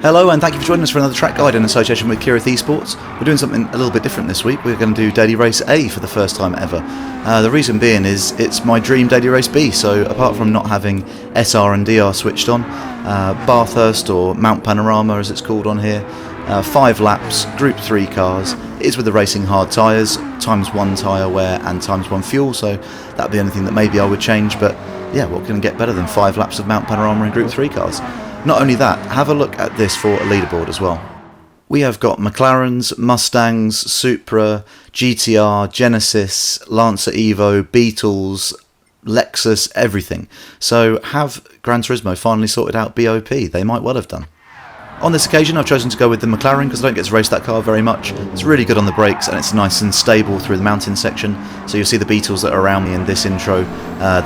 Hello and thank you for joining us for another track guide in association with Kireth Esports. We're doing something a little bit different this week. We're going to do Daily Race A for the first time ever. The reason being is it's my dream Daily Race B, so apart from not having SR and DR switched on, Bathurst or Mount Panorama as it's called on here, 5 laps, Group 3 cars, it is with the racing hard tyres, ×1 tyre wear and ×1 fuel, so that'd be anything that maybe I would change, but yeah, what can get better than 5 laps of Mount Panorama and Group 3 cars? Not only that, have a look at this for a leaderboard as well. We have got McLarens, Mustangs, Supra, GTR, Genesis, Lancer Evo, Beetles, Lexus, everything. So have Gran Turismo finally sorted out BOP? They might well have done. On this occasion I've chosen to go with the McLaren because I don't get to race that car very much. It's really good on the brakes and it's nice and stable through the mountain section. So you'll see the Beetles that are around me in this intro,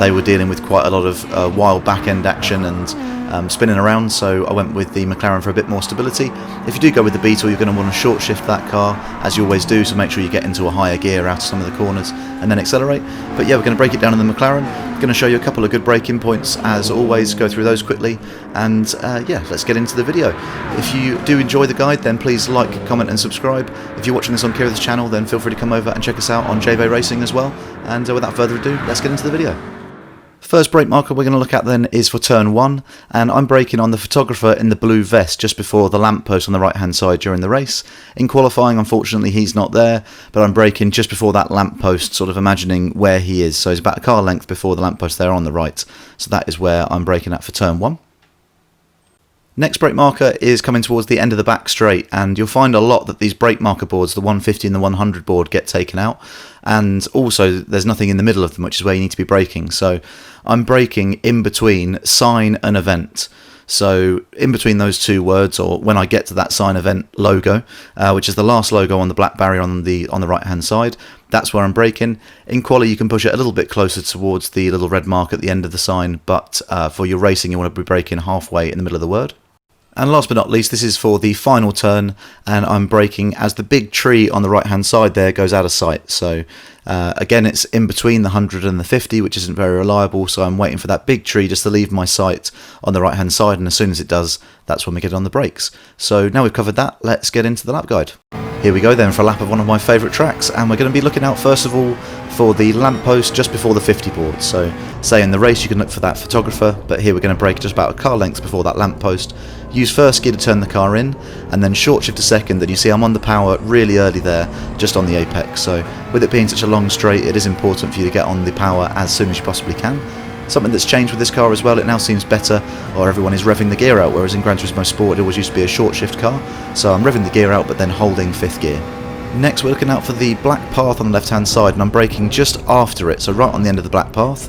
they were dealing with quite a lot of wild back end action and spinning around, so I went with the McLaren for a bit more stability. If you do go with the Beetle, you're going to want to short shift that car, as you always do, so make sure you get into a higher gear out of some of the corners and then accelerate. But yeah, we're going to break it down in the McLaren. Going to show you a couple of good braking points, as always, go through those quickly, and yeah, let's get into the video. If you do enjoy the guide, then please like, comment and subscribe. If you're watching this on Kireth's channel, then feel free to come over and check us out on JV Racing as well. And without further ado, let's get into the video. First brake marker we're going to look at then is for turn 1, and I'm braking on the photographer in the blue vest just before the lamppost on the right hand side during the race. In qualifying, unfortunately he's not there, but I'm braking just before that lamppost, sort of imagining where he is. So he's about a car length before the lamppost there on the right, so that is where I'm braking at for turn 1. Next brake marker is coming towards the end of the back straight, and you'll find a lot that these brake marker boards, the 150 and the 100 board, get taken out, and also there's nothing in the middle of them, which is where you need to be braking. So I'm braking in between sign and event. So in between those two words, or when I get to that sign event logo, which is the last logo on the black barrier on the right hand side, that's where I'm braking. In quali you can push it a little bit closer towards the little red mark at the end of the sign, but for your racing you want to be braking halfway in the middle of the word. And last but not least, this is for the final turn, and I'm braking as the big tree on the right hand side there goes out of sight. So again, it's in between the 100 and the 50, which isn't very reliable, so I'm waiting for that big tree just to leave my sight on the right hand side, and as soon as it does, that's when we get on the brakes. So now we've covered that, let's get into the lap guide. Here we go then for a lap of one of my favourite tracks, and we're going to be looking out first of all for the lamppost just before the 50 board. So say in the race you can look for that photographer, but here we're going to brake just about a car length before that lamppost. Use first gear to turn the car in, and then short shift to second, and you see I'm on the power really early there, just on the apex. So with it being such a long straight, it is important for you to get on the power as soon as you possibly can. Something that's changed with this car as well, it now seems better, or everyone is revving the gear out, whereas in Gran Turismo Sport it always used to be a short shift car. So I'm revving the gear out but then holding 5th gear. Next we're looking out for the black path on the left hand side, and I'm braking just after it, so right on the end of the black path.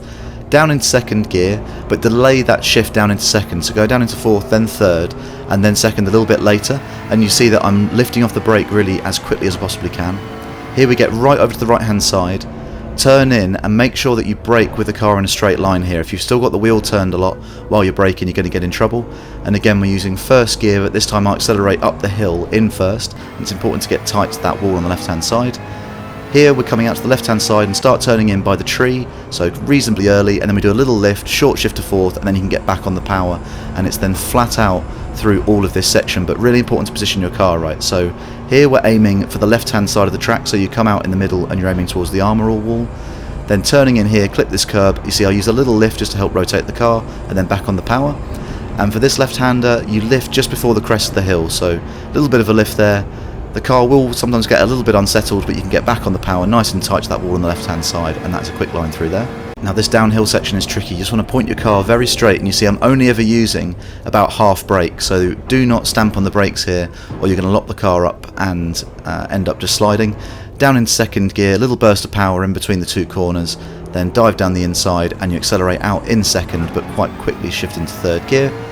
Down into 2nd gear, but delay that shift down into 2nd, so go down into 4th, then 3rd, and then 2nd a little bit later, and you see that I'm lifting off the brake really as quickly as I possibly can. Here we get right over to the right hand side, turn in and make sure that you brake with the car in a straight line here. If you've still got the wheel turned a lot while you're braking, you're going to get in trouble. And again, we're using 1st gear, but this time I'll accelerate up the hill in 1st. It's important to get tight to that wall on the left hand side. Here we're coming out to the left hand side and start turning in by the tree, so reasonably early, and then we do a little lift, short shift to 4th, and then you can get back on the power, and it's then flat out through all of this section, but really important to position your car right. So here we're aiming for the left hand side of the track, so you come out in the middle and you're aiming towards the armour wall. Then turning in here, clip this curb, you see I use a little lift just to help rotate the car, and then back on the power. And for this left-hander, you lift just before the crest of the hill, so a little bit of a lift there. The car will sometimes get a little bit unsettled, but you can get back on the power nice and tight to that wall on the left hand side, and that's a quick line through there. Now this downhill section is tricky. You just want to point your car very straight, and you see I'm only ever using about half brake, so do not stamp on the brakes here or you're going to lock the car up and end up just sliding. Down in 2nd gear, a little burst of power in between the 2 corners, then dive down the inside and you accelerate out in 2nd, but quite quickly shift into 3rd gear.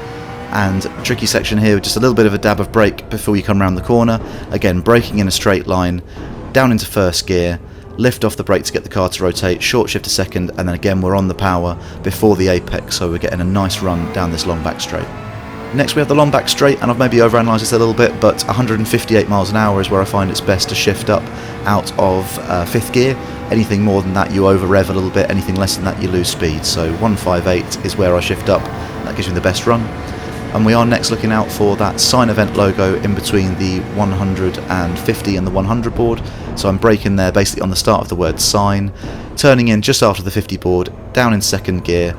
And tricky section here with just a little bit of a dab of brake before you come around the corner. Again, braking in a straight line, down into 1st gear, lift off the brake to get the car to rotate, short shift to 2nd, and then again we're on the power before the apex, so we're getting a nice run down this long back straight. Next we have the long back straight, and I've maybe overanalyzed this a little bit, but 158 miles an hour is where I find it's best to shift up out of 5th gear. Anything more than that you over rev a little bit, anything less than that you lose speed, so 158 is where I shift up, that gives me the best run. And we are next looking out for that sign event logo in between the 150 and the 100 board. So I'm braking there basically on the start of the word sign, turning in just after the 50 board, down in second gear.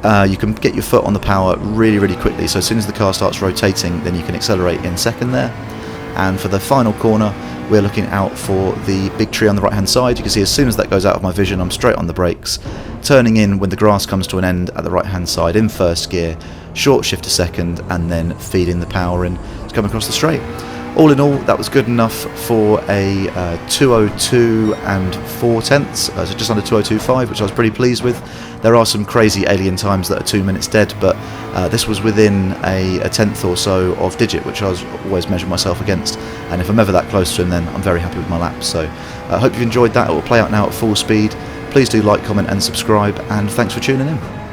You can get your foot on the power really quickly, so as soon as the car starts rotating then you can accelerate in second there. And for the final corner we're looking out for the big tree on the right hand side. You can see as soon as that goes out of my vision I'm straight on the brakes, turning in when the grass comes to an end at the right hand side in first gear, short shift to second, and then feeding the power in to come across the straight. All in all, that was good enough for a 2:02 and 4/10, so just under 2:02.5, which I was pretty pleased with. There are some crazy alien times that are 2 minutes dead, but this was within a tenth or so of Digit, which I was always measuring myself against. And if I'm ever that close to him, then I'm very happy with my laps. So I hope you've enjoyed that. It will play out now at full speed. Please do like, comment and subscribe, and thanks for tuning in.